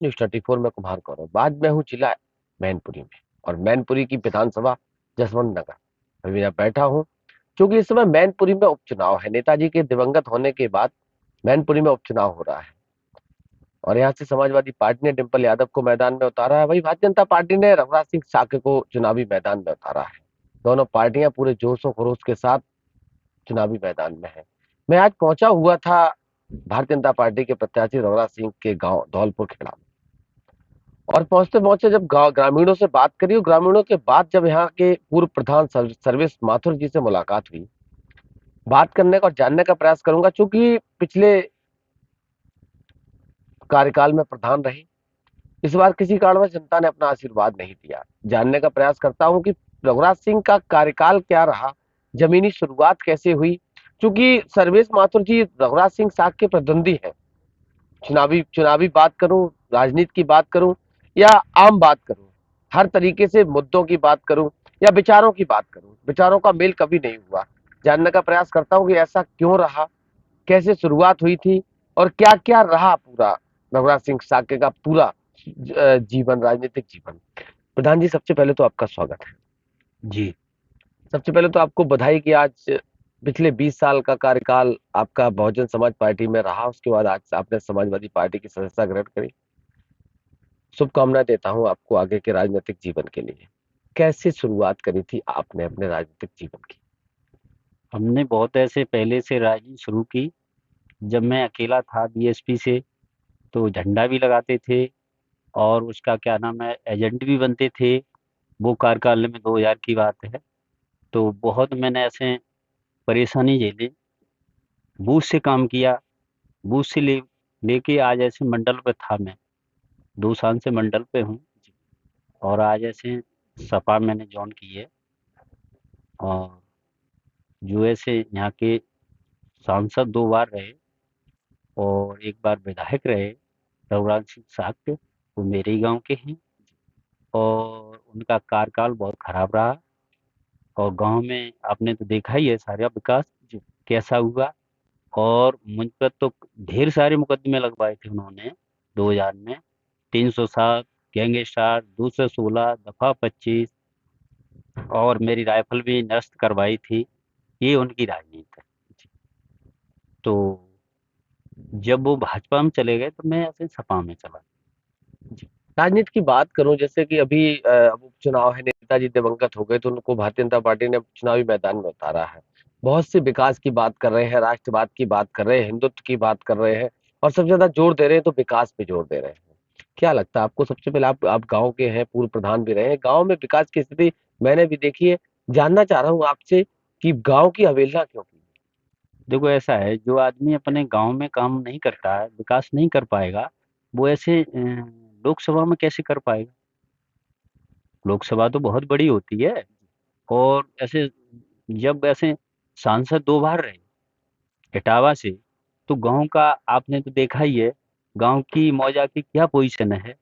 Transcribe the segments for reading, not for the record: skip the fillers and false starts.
News 34 में कुमार गौरव। बाद में हूँ जिला मैनपुरी में, और मैनपुरी की विधानसभा जसवंत नगर। अभी मैं बैठा हूँ क्योंकि इस समय मैनपुरी में उपचुनाव है। नेताजी के दिवंगत होने के बाद मैनपुरी में उपचुनाव हो रहा है, और यहाँ से समाजवादी पार्टी ने डिम्पल यादव को मैदान में उतारा है। वही भारतीय जनता पार्टी ने रघुराज सिंह साके को चुनावी मैदान में उतारा है। दोनों पार्टियां पूरे जोशो खरोश के साथ चुनावी मैदान में है। मैं आज पहुंचा हुआ था भारतीय जनता पार्टी के प्रत्याशी रघुराज सिंह के गांव धौलपुर खेड़ा में। और पहुंचते पहुंचते जब गांव ग्रामीणों से बात करी, और ग्रामीणों के बाद जब यहाँ के पूर्व प्रधान सर्विस माथुर जी से मुलाकात हुई, बात करने का और जानने का प्रयास करूंगा। चूंकि पिछले कार्यकाल में प्रधान रहे, इस बार किसी कारणवश जनता ने अपना आशीर्वाद नहीं दिया। जानने का प्रयास करता हूं कि रघुराज सिंह का कार्यकाल क्या रहा, जमीनी शुरुआत कैसे हुई। क्योंकि सर्वेश माथुर जी रघुराज सिंह साख के प्रतिद्वंदी हैं। चुनावी चुनावी बात करूं, राजनीति की बात करूं, या आम बात करूं, हर तरीके से मुद्दों की बात करूं, या विचारों की बात करूं, विचारों का मेल कभी नहीं हुआ। जानने का प्रयास करता हूं कि ऐसा क्यों रहा, कैसे शुरुआत हुई थी, और क्या क्या रहा पूरा रघुराज सिंह साके का पूरा जीवन, राजनीतिक जीवन। प्रधान जी, सबसे पहले तो आपका स्वागत है। जी। सबसे पहले तो आपको बधाई कि आज पिछले 20 साल का कार्यकाल आपका बहुजन समाज पार्टी में रहा, उसके बाद आज आपने समाजवादी पार्टी की सदस्यता ग्रहण करी। शुभकामनाएं देता हूं आपको आगे के राजनीतिक जीवन के लिए। कैसे शुरुआत करी थी आपने अपने राजनीतिक जीवन की? हमने बहुत ऐसे पहले से राजनीति शुरू की। जब मैं अकेला था बीएसपी से, तो झंडा भी लगाते थे और उसका क्या नाम है, एजेंट भी बनते थे। वो कार्यकाल में 2000 की बात है। तो बहुत मैंने ऐसे परेशानी झेली, बूथ से काम किया। बूथ से लेके आज ऐसे मंडल पे था मैं। 2 साल से मंडल पे हूँ। और आज ऐसे सपा मैंने ज्वाइन की है। और जो ऐसे यहाँ के सांसद 2 बार रहे और एक बार विधायक रहे, रघुराज सिंह साहब, वो मेरे ही गांव के हैं। और उनका कार्यकाल बहुत खराब रहा। और गांव में आपने तो देखा ही है सारा विकास कैसा हुआ। और मुझ पर तो ढेर सारे मुकदमे लगवाए थे उन्होंने 2000 में। 307, गैंगस्टर, 216, दफा 25, और मेरी राइफल भी नष्ट करवाई थी। ये उनकी राजनीति है। तो जब वो भाजपा में चले गए तो मैं ऐसे सपा में चला। जी। राजनीति की बात करूं, जैसे कि अभी अब उपचुनाव है, नेताजी दिवंगत हो गए तो उनको भारतीय जनता पार्टी ने चुनावी मैदान में उतारा है। बहुत से विकास की बात कर रहे हैं, राष्ट्रवाद की बात कर रहे हैं, हिंदुत्व की बात कर रहे हैं, और सबसे ज्यादा जोर दे रहे हैं तो विकास पे जोर दे रहे हैं। क्या लगता है आपको? सबसे पहले आप गांव के हैं, पूर्व प्रधान भी रहे हैं, गांव में विकास की स्थिति मैंने भी देखी है। जानना चाह रहा हूँ आपसे कि गांव की अवहेलना क्यों की? देखो ऐसा है, जो आदमी अपने गांव में काम नहीं करता है, विकास नहीं कर पाएगा, वो ऐसे लोकसभा में कैसे कर पाएगा। लोकसभा तो बहुत बड़ी होती है। और ऐसे जब ऐसे सांसद 2 बार रहे इटावा से, तो गांव का आपने तो देखा ही है। गांव की मौजा की क्या पोजीशन है,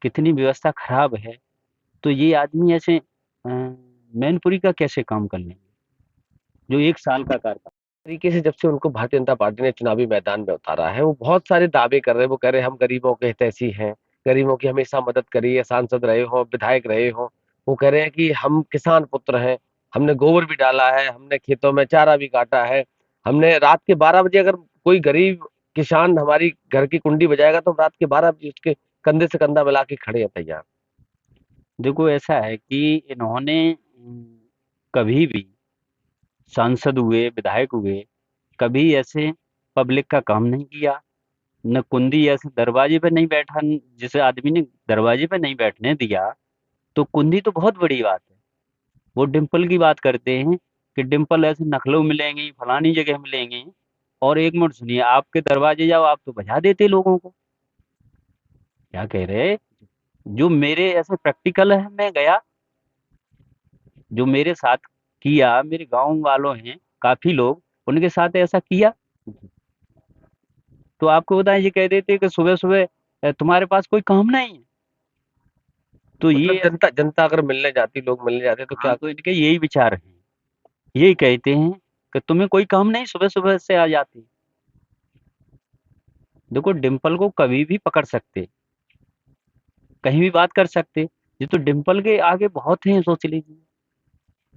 कितनी व्यवस्था खराब है। तो ये आदमी ऐसे मैनपुरी का कैसे काम कर लेंगे, जो 1 साल का कार्यकाल। तरीके से जब से उनको भारतीय जनता पार्टी ने चुनावी मैदान में उतारा है, वो बहुत सारे दावे कर रहे हैं। वो कह रहे हैं हम गरीबों के हितैषी हैं, गरीबों की हमेशा मदद करिए, सांसद रहे हो, विधायक रहे हो। वो कह रहे हैं कि हम किसान पुत्र हैं, हमने गोबर भी डाला है, हमने खेतों में चारा भी काटा है, हमने रात के 12 बजे अगर कोई गरीब किसान हमारी घर की कुंडी बजाएगा तो हम रात के 12 बजे उसके कंधे से कंधा मिला के खड़े हैं तैयार। देखो ऐसा है कि इन्होंने कभी भी सांसद हुए, विधायक हुए, कभी ऐसे पब्लिक का काम नहीं किया। न कुंदी ऐसे दरवाजे पे नहीं बैठा, जिसे आदमी ने दरवाजे पे नहीं बैठने दिया। तो कुंदी तो बहुत बड़ी बात है। वो डिम्पल की बात करते हैं कि डिम्पल ऐसे नखलऊ मिलेंगी, फलानी जगह मिलेंगी। और एक मिनट सुनिए, आपके दरवाजे जाओ, आप तो बजा देते लोगों को। क्या कह रहे, जो मेरे ऐसे प्रैक्टिकल है, मैं गया, जो मेरे साथ किया, मेरे गांव वालों हैं काफी लोग, उनके साथ ऐसा किया। तो आपको बताएं, ये कह देते कि सुबह सुबह तुम्हारे पास कोई काम नहीं है। तो ये मतलब जनता जनता अगर मिलने जाती, लोग मिलने जाते तो हाँ, क्या? तो इनके यही विचार हैं। यही कहते हैं कि तुम्हें कोई काम नहीं, सुबह सुबह से आ जाती। देखो डिम्पल को कभी भी पकड़ सकते, कहीं भी बात कर सकते। ये तो डिम्पल के आगे बहुत हैं, सोच लीजिए।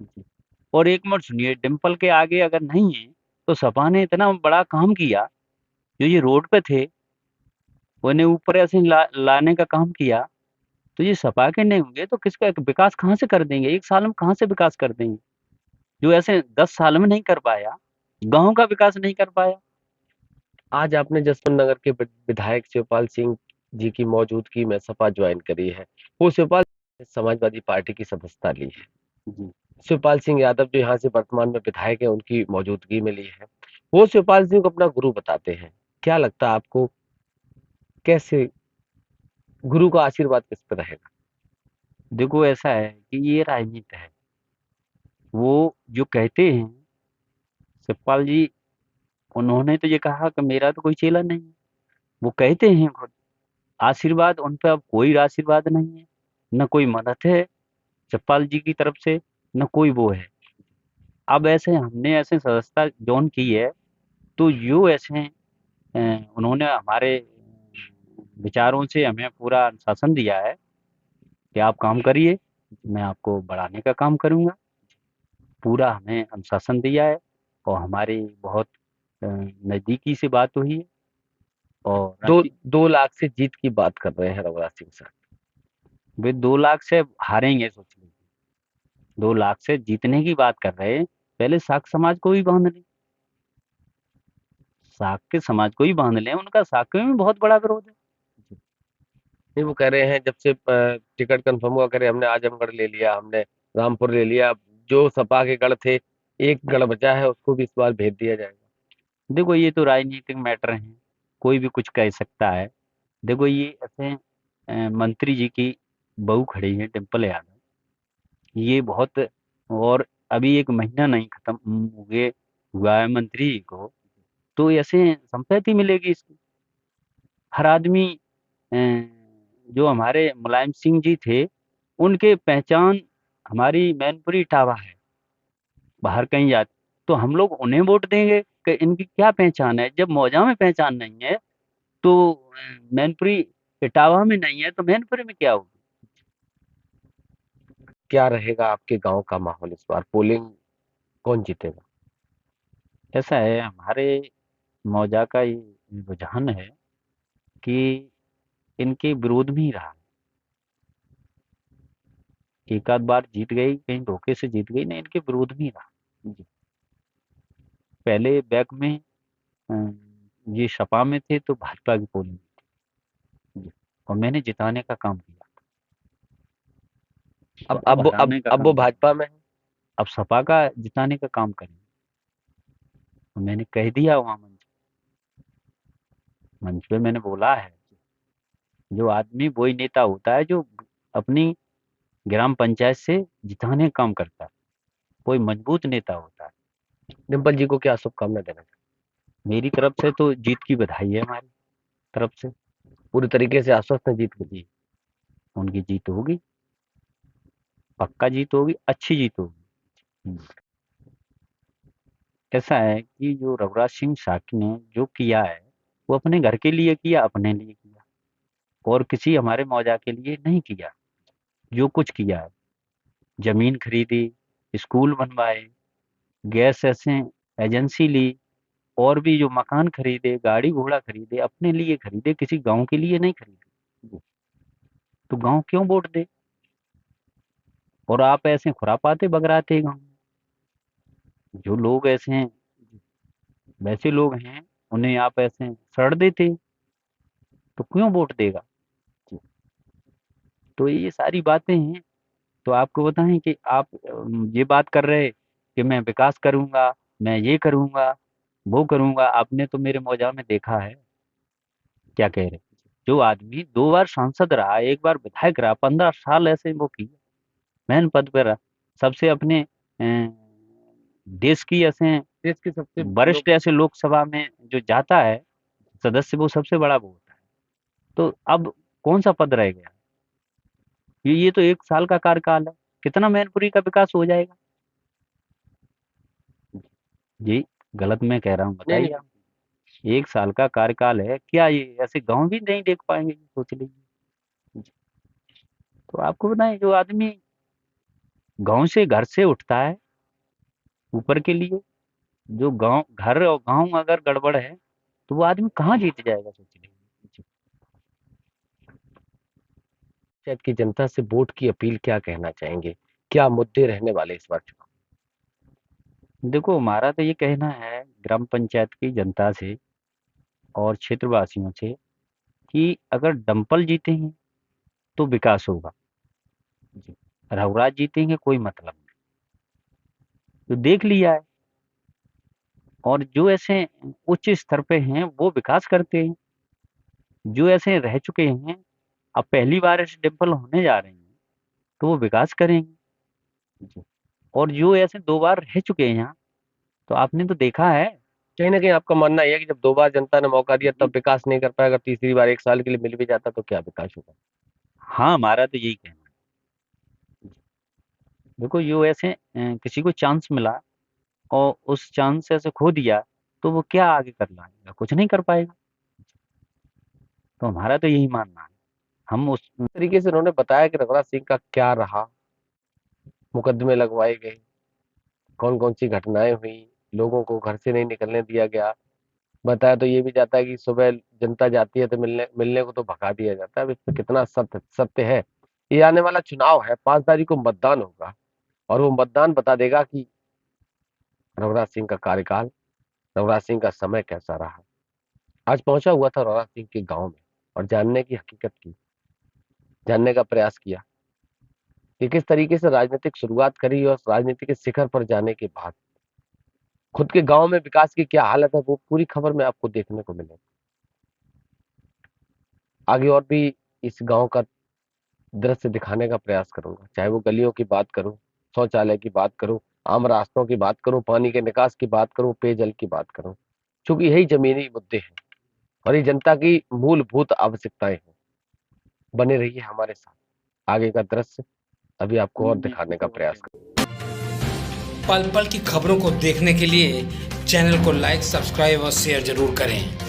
जी। और एक मिनट सुनिए, डिम्पल के आगे अगर नहीं है तो सपा ने इतना बड़ा काम किया, जो ये रोड पे थे उन्हें ऊपर ऐसे लाने का काम किया। तो ये सपा के नहीं होंगे तो किसका विकास कहाँ से कर देंगे, एक साल में कहाँ से विकास कर देंगे, जो ऐसे 10 साल में नहीं कर पाया, गांव का विकास नहीं कर पाया। आज आपने जसवंत नगर के विधायक शिवपाल सिंह जी की मौजूदगी में सपा ज्वाइन करी है। वो शिवपाल समाजवादी पार्टी की सदस्यता ली है। जी। शिवपाल सिंह यादव जो यहाँ से वर्तमान में विधायक है, उनकी मौजूदगी में ली है। वो शिवपाल सिंह को अपना गुरु बताते हैं। क्या लगता है आपको, कैसे गुरु का आशीर्वाद किस पे रहेगा? देखो ऐसा है कि ये राजनीति है। वो जो कहते हैं सतपाल जी, उन्होंने तो ये कहा कि मेरा तो कोई चेला नहीं है। वो कहते हैं खुद, आशीर्वाद उन पे अब कोई आशीर्वाद नहीं है, न कोई मदद है सतपाल जी की तरफ से, न कोई वो है। अब ऐसे हमने ऐसे सदस्यता जॉइन की है, तो जो ऐसे उन्होंने हमारे विचारों से हमें पूरा अनुशासन दिया है कि आप काम करिए, मैं आपको बढ़ाने का काम करूंगा। पूरा हमें अनुशासन दिया है, और हमारी बहुत नज़दीकी से बात हुई है। और दो रणजी 2 लाख से जीत की बात कर रहे हैं रघुराज सिंह साहब। वे 2 लाख से हारेंगे, सोच लीजिए। 2 लाख से जीतने की बात कर रहे हैं। पहले साख समाज को भी बांध लें, साख के समाज को ही बांध लें, उनका साख में भी बहुत बड़ा विरोध है। नहीं, वो कह रहे हैं जब से टिकट कंफर्म हुआ, करे हमने आजमगढ़ ले लिया, हमने रामपुर ले लिया, जो सपा के गढ़ थे, एक गढ़ बचा है, उसको भी इस बार भेज दिया जाएगा। देखो ये तो राजनीतिक मैटर है, कोई भी कुछ कह सकता है। देखो ये ऐसे मंत्री जी की बहू खड़ी है डिम्पल यादव, ये बहुत, और अभी 1 महीना नहीं खत्म हुए हुआ है मंत्री जी को, तो ऐसे संपत्ति मिलेगी इसकी। हर आदमी अ, जो हमारे मुलायम सिंह जी थे, उनके पहचान हमारी मैनपुरी इटावा है, बाहर कहीं जाते तो हम लोग उन्हें वोट देंगे कि इनकी क्या पहचान है, जब मौजा में पहचान नहीं है तो मैनपुरी इटावा में नहीं है तो मैनपुरी में क्या होगी। क्या रहेगा आपके गांव का माहौल इस बार, पोलिंग कौन जीतेगा? ऐसा है, हमारे मौजा का ये रुझान है कि इनके विरोध में ही रहा। एक आध बार जीत गई, कहीं धोखे से जीत गई, नहीं इनके विरोध में ही रहा। जी। पहले बैक में अ, ये सपा में थे तो भाजपा की पोलिंग जी, और मैंने जिताने का काम किया, तो अब अब अब वो- अब हराने का अब वो काम करें। भाजपा में है। अब सपा का जिताने का काम करें, तो मैंने कह दिया वहां मंच पे मैंने बोला है, जो आदमी वही नेता होता है जो अपनी ग्राम पंचायत से जिताने का काम करता है, कोई मजबूत नेता होता है। डिम्पल जी को क्या शुभकामना देना चाहिए? मेरी तरफ से तो जीत की बधाई है, हमारी तरफ से। पूरी तरीके से आश्वस्त है जीत के लिए? जी, उनकी जीत होगी, पक्का जीत होगी, अच्छी जीत होगी। हम्म। ऐसा है कि जो रघुराज सिंह साकी ने जो किया है, वो अपने घर के लिए किया, अपने लिए किया, और किसी हमारे मौजा के लिए नहीं किया। जो कुछ किया है, जमीन खरीदी, स्कूल बनवाए, गैस ऐसे एजेंसी ली, और भी जो मकान खरीदे, गाड़ी घोड़ा खरीदे, अपने लिए खरीदे, किसी गांव के लिए नहीं खरीदे। तो गांव क्यों वोट दे? और आप ऐसे खुरापाते बगराते गांव में, जो लोग ऐसे हैं, वैसे लोग हैं, उन्हें आप ऐसे सड़ देते, तो क्यों वोट देगा? तो ये सारी बातें हैं। तो आपको बताएं कि आप ये बात कर रहे कि मैं विकास करूंगा, मैं ये करूंगा, वो करूंगा। आपने तो मेरे मौजा में देखा है क्या कह रहे, जो आदमी 2 बार सांसद रहा, एक बार विधायक रहा, 15 साल ऐसे वो किया, मैन पद पे रहा, सबसे अपने देश की ऐसे देश के सबसे लोग। वरिष्ठ ऐसे लोकसभा में जो जाता है सदस्य, वो सबसे बड़ा वो होता है। तो अब कौन सा पद रह गया? ये तो 1 साल का कार्यकाल है, कितना मैनपुरी का विकास हो जाएगा? जी, गलत मैं कह रहा हूँ, नहीं बताइए नहीं, आप। 1 साल का कार्यकाल है, क्या ये ऐसे गांव भी नहीं देख पाएंगे? सोच लीजिए। तो आपको बताएं, जो आदमी गांव से घर से उठता है ऊपर के लिए, जो गांव घर और गांव अगर गड़बड़ है तो वो आदमी कहाँ जीत जाएगा, सोच लीजिए। पंचायत की जनता से वोट की अपील क्या कहना चाहेंगे? क्या मुद्दे रहने वाले इस बार चुनाव? देखो, हमारा तो ये कहना है ग्राम पंचायत की जनता से और क्षेत्रवासियों से कि अगर डंपल जीतेंगे तो विकास होगा जी, रघुराज जीतेंगे कोई मतलब नहीं। तो देख लिया है, और जो ऐसे उच्च स्तर पे हैं वो विकास करते हैं, जो ऐसे रह चुके हैं अब पहली बार ऐसे डिम्पल होने जा रहे हैं तो वो विकास करेंगे जी। और जो ऐसे 2 बार रह चुके हैं यहाँ, तो आपने तो देखा है। कहीं ना कहीं आपका मानना यह है कि जब 2 बार जनता ने मौका दिया जी, तब विकास नहीं कर पाएगा, तीसरी बार 1 साल के लिए मिल भी जाता तो क्या विकास होगा? हाँ, हमारा तो यही कहना है। देखो, जो ऐसे किसी को चांस मिला और उस चांस से ऐसे खो दिया, तो वो क्या आगे कर लाएगा, कुछ नहीं कर पाएगा। तो हमारा तो यही मानना है। हम उस तरीके से उन्होंने बताया कि रघुराज सिंह का क्या रहा, मुकदमे लगवाए गए, कौन कौन सी घटनाएं हुई, लोगों को घर से नहीं निकलने दिया गया। बताया तो ये भी जाता है कि सुबह जनता जाती है तो मिलने मिलने को तो भगा दिया जाता है। अब इसमें कितना सत्य सत्य है? ये आने वाला चुनाव है, 5 तारीख को मतदान होगा और वो मतदान बता देगा कि रघुराज सिंह का कार्यकाल, रघुराज सिंह का समय कैसा रहा। आज पहुंचा हुआ था रघुराज सिंह के गांव में और जानने की हकीकत की, जानने का प्रयास किया कि किस तरीके से राजनीतिक शुरुआत करी और राजनीति के शिखर पर जाने के बाद खुद के गांव में विकास की क्या हालत है, वो पूरी खबर में आपको देखने को मिलेगी। आगे और भी इस गांव का दृश्य दिखाने का प्रयास करूंगा, चाहे वो गलियों की बात करूं, शौचालय की बात करूं, आम रास्तों की बात करूं, पानी के निकास की बात करूं, पेयजल की बात करूं, क्योंकि यही जमीनी मुद्दे हैं और ये जनता की मूलभूत आवश्यकताएं हैं। बने रहिए हमारे साथ, आगे का दृश्य अभी आपको और दिखाने का प्रयास करूं। पल पल की खबरों को देखने के लिए चैनल को लाइक, सब्सक्राइब और शेयर जरूर करें।